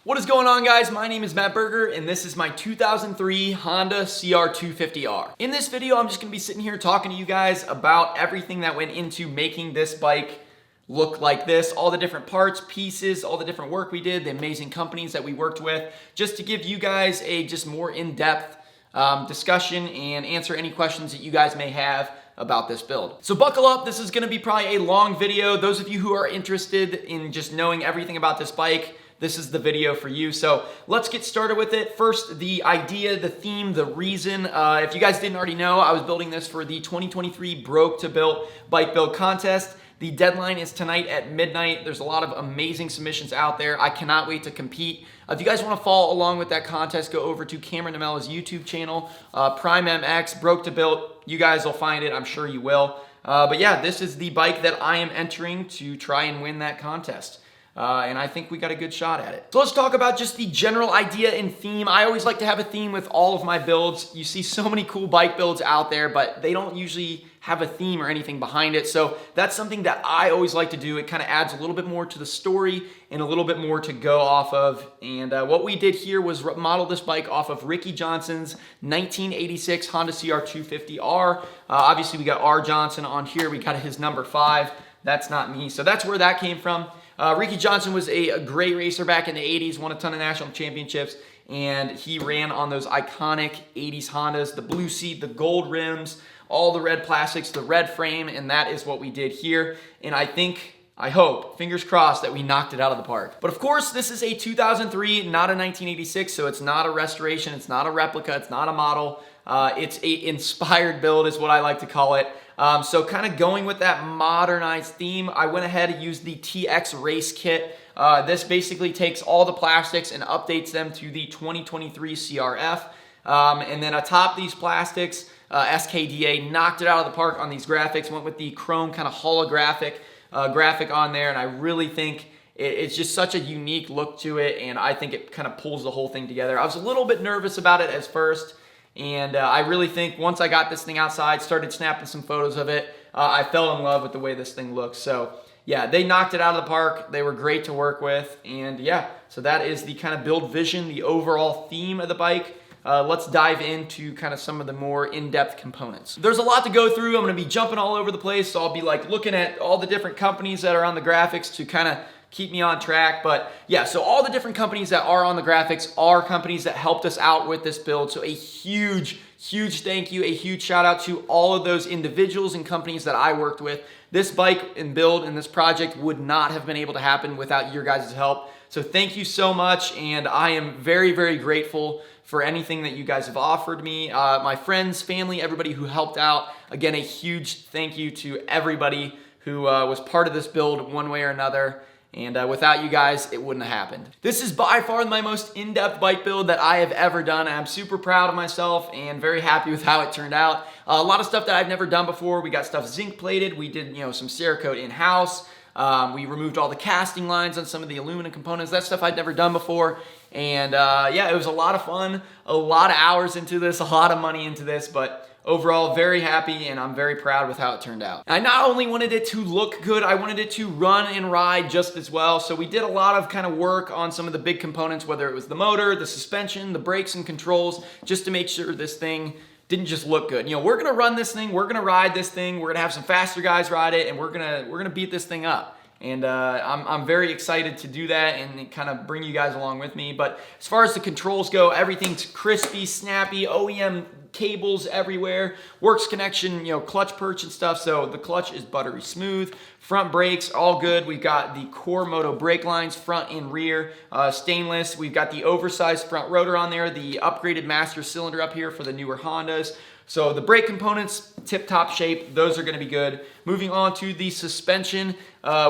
What is going on, guys? My name is Matt Berger and this is my 2003 Honda CR250R. In this video, I'm just gonna be sitting here talking to you guys about everything that went into making this bike look like this, all the different parts, pieces, all the different work we did, the amazing companies that we worked with, just to give you guys a just more in-depth discussion and answer any questions that you guys may have about this build. So buckle up, this is gonna be probably a long video. Those of you who are interested in just knowing everything about this bike, this is the video for you. So let's get started with it. First, the idea, the theme, the reason. If you guys didn't already know, I was building this for the 2023 Broke to Built Bike Build Contest. The deadline is tonight at midnight. There's a lot of amazing submissions out there. I cannot wait to compete. If you guys want to follow along with that contest, go over to Cameron Demella's YouTube channel, Prime MX, Broke to Built. You guys will find it. I'm sure you will. But yeah, this is the bike that I am entering to try and win that contest. And I think we got a good shot at it. So let's talk about just the general idea and theme. I always like to have a theme with all of my builds. You see so many cool bike builds out there, but they don't usually have a theme or anything behind it. So that's something that I always like to do. It kind of adds a little bit more to the story and a little bit more to go off of. And what we did here was model this bike off of Ricky Johnson's 1986 Honda CR250R. Obviously we got R. Johnson on here. We got his number 5. That's not me. So that's where that came from. Ricky Johnson was a great racer back in the 80s, won a ton of national championships, and he ran on those iconic 80s Hondas, the blue seat, the gold rims, all the red plastics, the red frame, and that is what we did here. And I hope, fingers crossed, that we knocked it out of the park. But of course, this is a 2003, not a 1986, so it's not a restoration, it's not a replica, it's not a model. It's a inspired build is what I like to call it. So kind of going with that modernized theme, I went ahead and used the TX Race Kit. This basically takes all the plastics and updates them to the 2023 CRF. And then atop these plastics, SKDA knocked it out of the park on these graphics, went with the chrome kind of holographic graphic on there, and I really think it's just such a unique look to it, and I think it kind of pulls the whole thing together. I was a little bit nervous about it at first, and I really think once I got this thing outside, started snapping some photos of it, I fell in love with the way this thing looks. So yeah, they knocked it out of the park. They were great to work with. And yeah, so that is the kind of build vision, the overall theme of the bike. Let's dive into kind of some of the more in-depth components. There's a lot to go through. I'm gonna be jumping all over the place. So I'll be like looking at all the different companies that are on the graphics to kind of keep me on track. But yeah, so all the different companies that are on the graphics are companies that helped us out with this build. So a huge thank you, a huge shout out to all of those individuals and companies that I worked with. This bike and build and this project would not have been able to happen without your guys' help. So thank you so much, and I am very grateful for anything that you guys have offered me. My friends, family, everybody who helped out. Again, a huge thank you to everybody who was part of this build one way or another. And without you guys, it wouldn't have happened. This is by far my most in-depth bike build that I have ever done. I'm super proud of myself and very happy with how it turned out. A lot of stuff that I've never done before. We got stuff zinc plated. We did, some Cerakote in-house. We removed all the casting lines on some of the aluminum components. That's stuff I'd never done before. And yeah, it was a lot of fun, a lot of hours into this, a lot of money into this, but overall, very happy, and I'm very proud with how it turned out. I not only wanted it to look good, I wanted it to run and ride just as well. So we did a lot of kind of work on some of the big components, whether it was the motor, the suspension, the brakes and controls, just to make sure this thing didn't just look good. We're gonna run this thing, we're gonna ride this thing, we're gonna have some faster guys ride it, and we're gonna beat this thing up. And I'm very excited to do that and kind of bring you guys along with me. But as far as the controls go, everything's crispy, snappy, OEM cables everywhere, works connection, clutch perch and stuff. So the clutch is buttery smooth. Front brakes, all good. We've got the Core Moto brake lines, front and rear, stainless. We've got the oversized front rotor on there, the upgraded master cylinder up here for the newer Hondas. So the brake components, tip-top shape, those are gonna be good. Moving on to the suspension,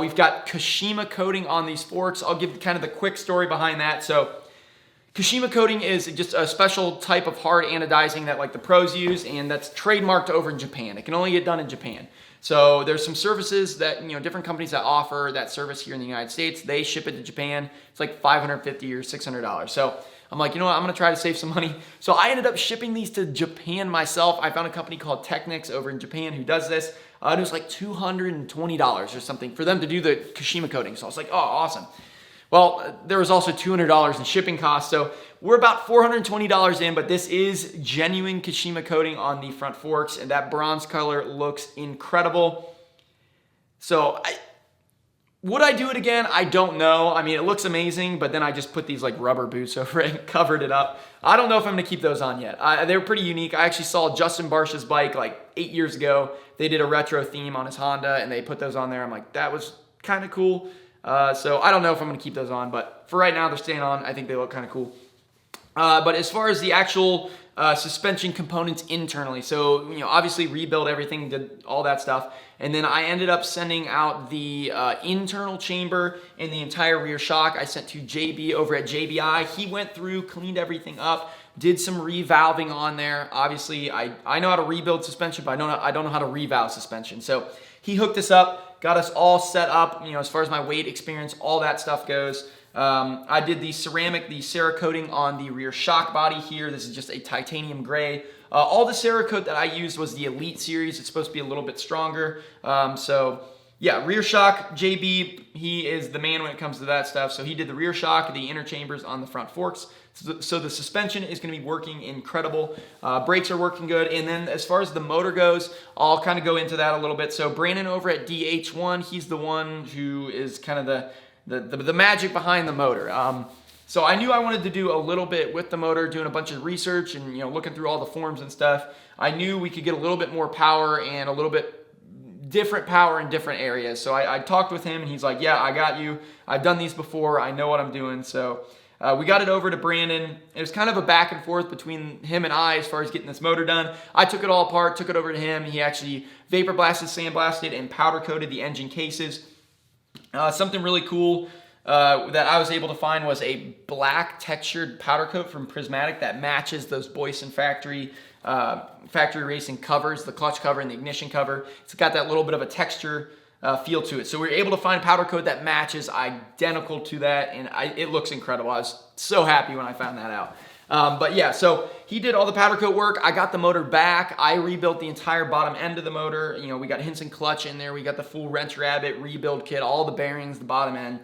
we've got Kashima coating on these forks. I'll give kind of the quick story behind that. So Kashima coating is just a special type of hard anodizing that like the pros use, and that's trademarked over in Japan. It can only get done in Japan. So there's some services that, different companies that offer that service here in the United States. They ship it to Japan. It's like $550 or $600. So I'm like, you know what, I'm gonna try to save some money. So I ended up shipping these to Japan myself. I found a company called Technics over in Japan who does this. It was like $220 or something for them to do the Kashima coating. So I was like, oh, awesome. Well, there was also $200 in shipping costs, so we're about $420 in, but this is genuine Kashima coating on the front forks, and that bronze color looks incredible. So would I do it again? I don't know. I mean, it looks amazing, but then I just put these like rubber boots over it and covered it up. I don't know if I'm gonna keep those on yet. They were pretty unique. I actually saw Justin Barsh's bike like 8 years ago. They did a retro theme on his Honda and they put those on there. I'm like, that was kind of cool. So I don't know if I'm gonna keep those on, but for right now they're staying on. I think they look kind of cool. But as far as the actual suspension components internally, so obviously rebuild everything, did all that stuff, and then I ended up sending out the internal chamber and the entire rear shock. I sent to JB over at JBI. He went through, cleaned everything up, did some revalving on there. Obviously, I know how to rebuild suspension, but I don't know how to revalve suspension. So he hooked us up, got us all set up. As far as my weight experience, all that stuff goes. I did the ceramic, the Cerakoting on the rear shock body here. This is just a titanium gray. All the Cerakote that I used was the Elite series. It's supposed to be a little bit stronger. So yeah, rear shock, JB, he is the man when it comes to that stuff. So he did the rear shock, the inner chambers on the front forks. So the suspension is going to be working incredible. Brakes are working good. And then as far as the motor goes, I'll kind of go into that a little bit. So Brandon over at DH1, he's the one who is kind of the magic behind the motor. So I knew I wanted to do a little bit with the motor, doing a bunch of research and looking through all the forums and stuff. I knew we could get a little bit more power and a little bit different power in different areas. So I talked with him and he's like, yeah, I got you. I've done these before. I know what I'm doing. So we got it over to Brandon. It was kind of a back and forth between him and I as far as getting this motor done. I took it all apart, took it over to him. He actually vapor blasted, sandblasted, and powder coated the engine cases. Something really cool that I was able to find was a black textured powder coat from Prismatic that matches those Boyson factory racing covers, the clutch cover and the ignition cover. It's got that little bit of a texture feel to it. So we were able to find a powder coat that matches identical to that, and it looks incredible. I was so happy when I found that out. But yeah, so he did all the powder coat work. I got the motor back. I rebuilt the entire bottom end of the motor. We got Hinson clutch in there. We got the full Wrench Rabbit rebuild kit, all the bearings, the bottom end.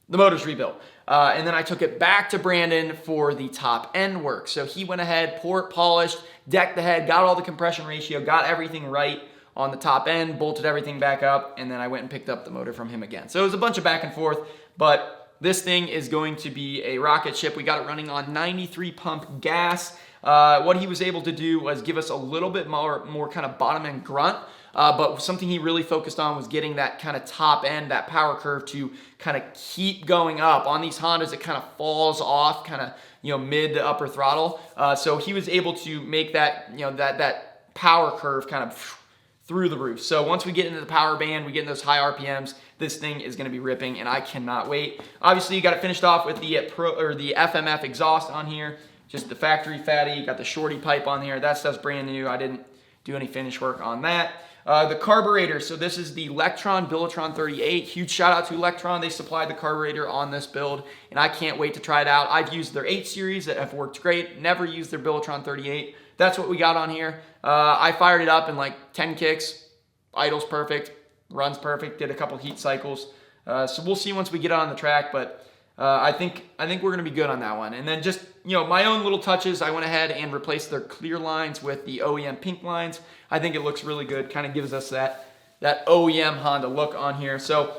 The motor's rebuilt. And then I took it back to Brandon for the top end work. So he went ahead, polished, decked the head, got all the compression ratio, got everything right on the top end, bolted everything back up, and then I went and picked up the motor from him again. So it was a bunch of back and forth, but this thing is going to be a rocket ship. We got it running on 93 pump gas. What he was able to do was give us a little bit more kind of bottom end grunt, but something he really focused on was getting that kind of top end, that power curve to kind of keep going up. On these Hondas, it kind of falls off kind of, mid to upper throttle. So he was able to make that, that power curve kind of through the roof. So once we get into the power band, we get in those high RPMs, this thing is going to be ripping, and I cannot wait. Obviously, you got it finished off with the FMF exhaust on here, just the factory fatty. You got the shorty pipe on here. That stuff's brand new. I didn't do any finish work on that. The carburetor, so this is the Lectron Bilotron 38. Huge shout out to Lectron. They supplied the carburetor on this build, and I can't wait to try it out. I've used their 8 series that have worked great. Never used their Bilotron 38. That's what we got on here. I fired it up in like 10 kicks. Idle's perfect, runs perfect, did a couple heat cycles. So we'll see once we get on the track, but I think we're gonna be good on that one. And then just, my own little touches, I went ahead and replaced their clear lines with the OEM pink lines. I think it looks really good, kind of gives us that OEM Honda look on here. So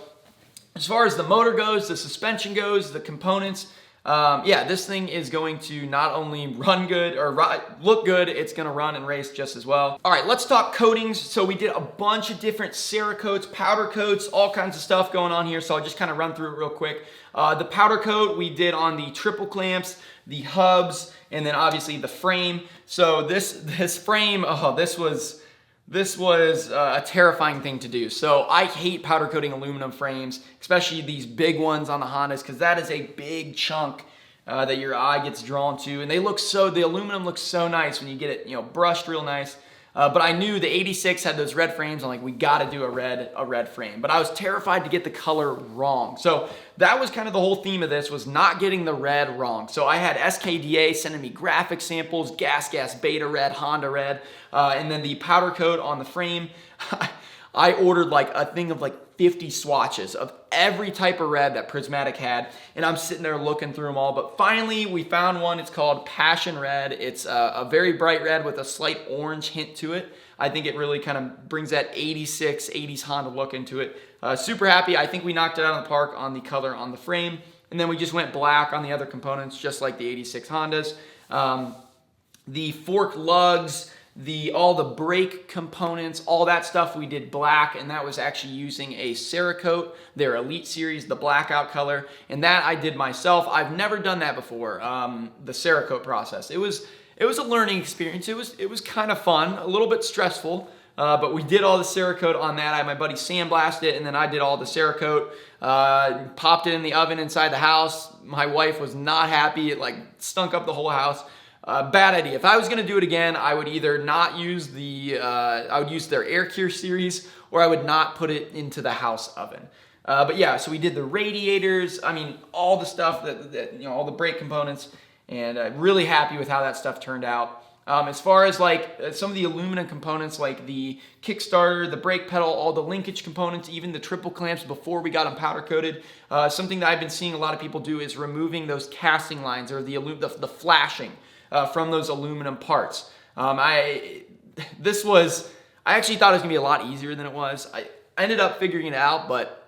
as far as the motor goes, the suspension goes, the components, yeah, this thing is going to not only run good or look good, it's going to run and race just as well. All right, let's talk coatings. So we did a bunch of different Cerakotes, powder coats, all kinds of stuff going on here. So I'll just kind of run through it real quick. The powder coat we did on the triple clamps, the hubs, and then obviously the frame. So this frame, this was a terrifying thing to do. So I hate powder coating aluminum frames, especially these big ones on the Hondas, because that is a big chunk that your eye gets drawn to. And the aluminum looks so nice when you get it, brushed real nice. But I knew the 86 had those red frames. I'm like, we got to do a red frame. But I was terrified to get the color wrong. So that was kind of the whole theme of this, was not getting the red wrong. So I had SKDA sending me graphic samples, Gas Beta Red, Honda Red, and then the powder coat on the frame. I ordered like a thing of like 50 swatches of every type of red that Prismatic had, and I'm sitting there looking through them all. But finally, we found one. It's called Passion Red. It's a very bright red with a slight orange hint to it. I think it really kind of brings that 80s Honda look into it. Super happy. I think we knocked it out of the park on the color on the frame, and then we just went black on the other components, just like the 86 Hondas. The fork lugs, all the brake components, all that stuff we did black, and that was actually using a Cerakote, their Elite Series, the blackout color, and that I did myself. I've never done that before, the Cerakote process. It was a learning experience. It was kind of fun, a little bit stressful, but we did all the Cerakote on that. I had my buddy sandblast it, and then I did all the Cerakote, popped it in the oven inside the house. My wife was not happy. It like stunk up the whole house. Bad idea. If I was going to do it again, I would either not use I would use their AirCure series, or I would not put it into the house oven. But yeah, so we did the radiators. I mean, all the stuff that all the brake components, and really happy with how that stuff turned out. As far as like some of the aluminum components, like the Kickstarter, the brake pedal, all the linkage components, even the triple clamps before we got them powder coated, something that I've been seeing a lot of people do is removing those casting lines or the flashing from those aluminum parts. I actually thought it was gonna be a lot easier than it was. I ended up figuring it out, but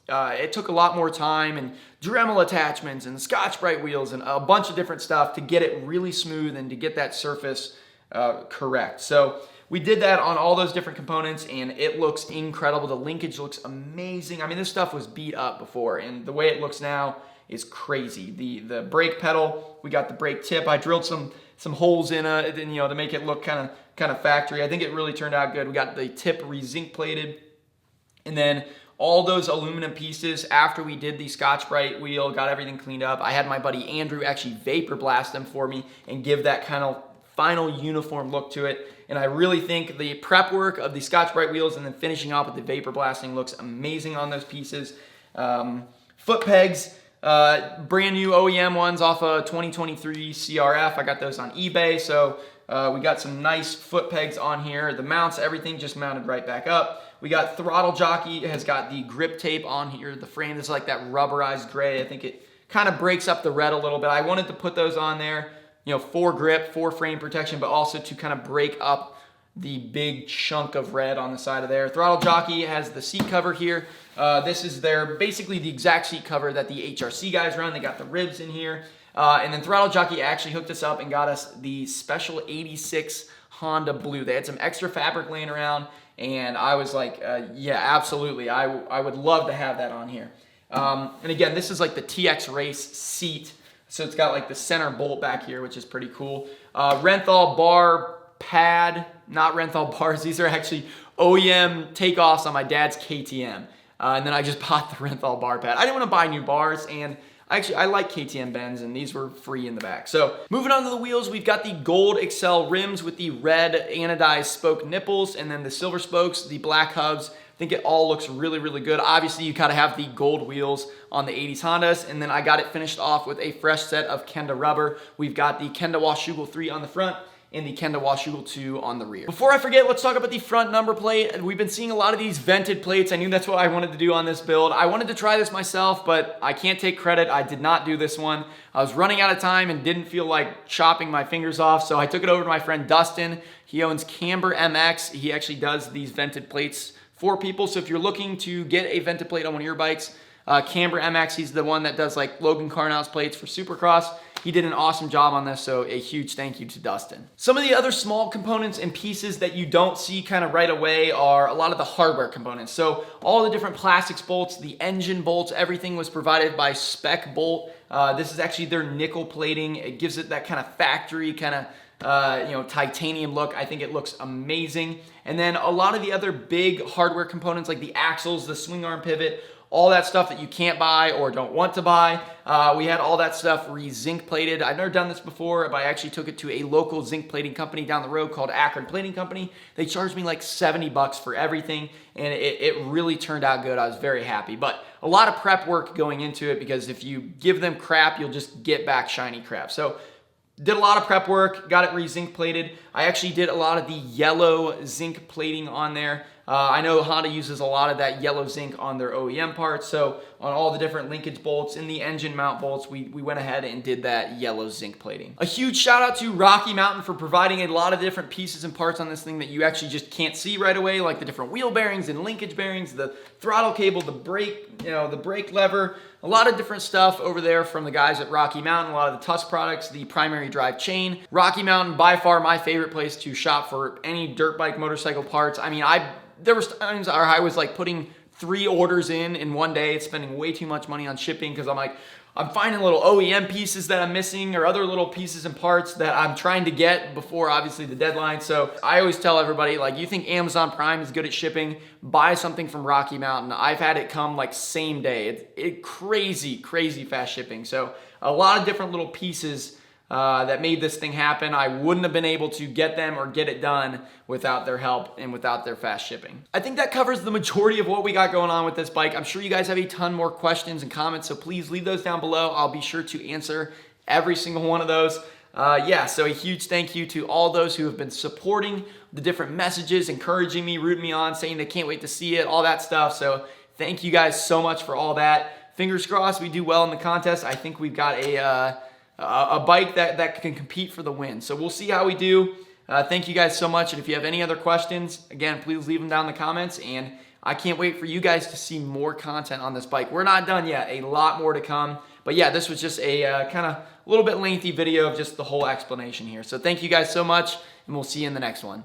it took a lot more time and Dremel attachments and Scotch-Brite wheels and a bunch of different stuff to get it really smooth and to get that surface correct. So we did that on all those different components, and it looks incredible. The linkage looks amazing. I mean, this stuff was beat up before, and the way it looks now is crazy. The brake pedal, we got the brake tip. I drilled some holes in it, to make it look kind of factory. I think it really turned out good. We got the tip re-zinc plated, and then all those aluminum pieces, after we did the Scotch-Brite wheel, got everything cleaned up, I had my buddy Andrew actually vapor blast them for me and give that kind of final uniform look to it. And I really think the prep work of the Scotch-Brite wheels and then finishing off with the vapor blasting looks amazing on those pieces. Foot pegs, brand new OEM ones off a 2023 CRF. I got those on eBay, so we got some nice foot pegs on here. The mounts, everything just mounted right back up. We got Throttle Jockey has got the grip tape on here. The frame is like that rubberized gray. I think it kind of breaks up the red a little bit. I wanted to put those on there, for grip, for frame protection, but also to kind of break up the big chunk of red on the side of there. Throttle Jockey has the seat cover here. This is basically the exact seat cover that the HRC guys run. They got the ribs in here. And then Throttle Jockey actually hooked us up and got us the special 86 Honda Blue. They had some extra fabric laying around, and I was like, yeah, absolutely. I would love to have that on here. And again, this is like the TX Race seat. So it's got like the center bolt back here, which is pretty cool. Renthal bar pad, not Renthal bars. These are actually OEM takeoffs on my dad's KTM. And then I just bought the Renthal bar pad. I didn't want to buy new bars, and I like KTM bends, and these were free in the back. So moving on to the wheels, we've got the gold Excel rims with the red anodized spoke nipples, and then the silver spokes, the black hubs. I think it all looks really, really good. Obviously, you gotta have the gold wheels on the 80s Hondas, and then I got it finished off with a fresh set of Kenda rubber. We've got the Kenda Washougal 3 on the front and the Kenda Washougal 2 on the rear. Before I forget, let's talk about the front number plate. We've been seeing a lot of these vented plates. I knew that's what I wanted to do on this build. I wanted to try this myself, but I can't take credit. I did not do this one. I was running out of time and didn't feel like chopping my fingers off, so I took it over to my friend Dustin. He owns Camber MX. He actually does these vented plates for people, so if you're looking to get a vented plate on one of your bikes, Camber MX, he's the one that does like Logan Carnell's plates for Supercross. He did an awesome job on this, so a huge thank you to Dustin. Some of the other small components and pieces that you don't see kind of right away are a lot of the hardware components. So all the different plastics bolts, the engine bolts, everything was provided by Spec Bolt. This is actually their nickel plating. It gives it that kind of factory kind of titanium look. I think it looks amazing. And then a lot of the other big hardware components like the axles, the swing arm pivot, all that stuff that you can't buy or don't want to buy. We had all that stuff re-zinc plated. I've never done this before, but I actually took it to a local zinc plating company down the road called Akron Plating Company. They charged me like $70 for everything, and it really turned out good. I was very happy, but a lot of prep work going into it, because if you give them crap, you'll just get back shiny crap. So did a lot of prep work, got it re-zinc plated. I actually did a lot of the yellow zinc plating on there. I know Honda uses a lot of that yellow zinc on their OEM parts, so on all the different linkage bolts in the engine mount bolts, we went ahead and did that yellow zinc plating. A huge shout out to Rocky Mountain for providing a lot of different pieces and parts on this thing that you actually just can't see right away, like the different wheel bearings and linkage bearings, the throttle cable, the brake, the brake lever, a lot of different stuff over there from the guys at Rocky Mountain, a lot of the Tusk products, the primary drive chain. Rocky Mountain, by far my favorite place to shop for any dirt bike motorcycle parts. I mean, there were times I was like putting 3 orders in one day, spending way too much money on shipping because I'm finding little OEM pieces that I'm missing or other little pieces and parts that I'm trying to get before obviously the deadline. So I always tell everybody, like, you think Amazon Prime is good at shipping, buy something from Rocky Mountain. I've had it come like same day. It's crazy fast shipping. So a lot of different little pieces that made this thing happen. I wouldn't have been able to get them or get it done without their help and without their fast shipping. I think that covers the majority of what we got going on with this bike. I'm sure you guys have a ton more questions and comments, so please leave those down below. I'll be sure to answer every single one of those. So a huge thank you to all those who have been supporting the different messages, encouraging me, rooting me on, saying they can't wait to see it, all that stuff. So thank you guys so much for all that. Fingers crossed we do well in the contest. I think we've got a bike that can compete for the win. So we'll see how we do. Thank you guys so much. And if you have any other questions, again, please leave them down in the comments. And I can't wait for you guys to see more content on this bike. We're not done yet. A lot more to come. But yeah, this was just a kind of a little bit lengthy video of just the whole explanation here. So thank you guys so much, and we'll see you in the next one.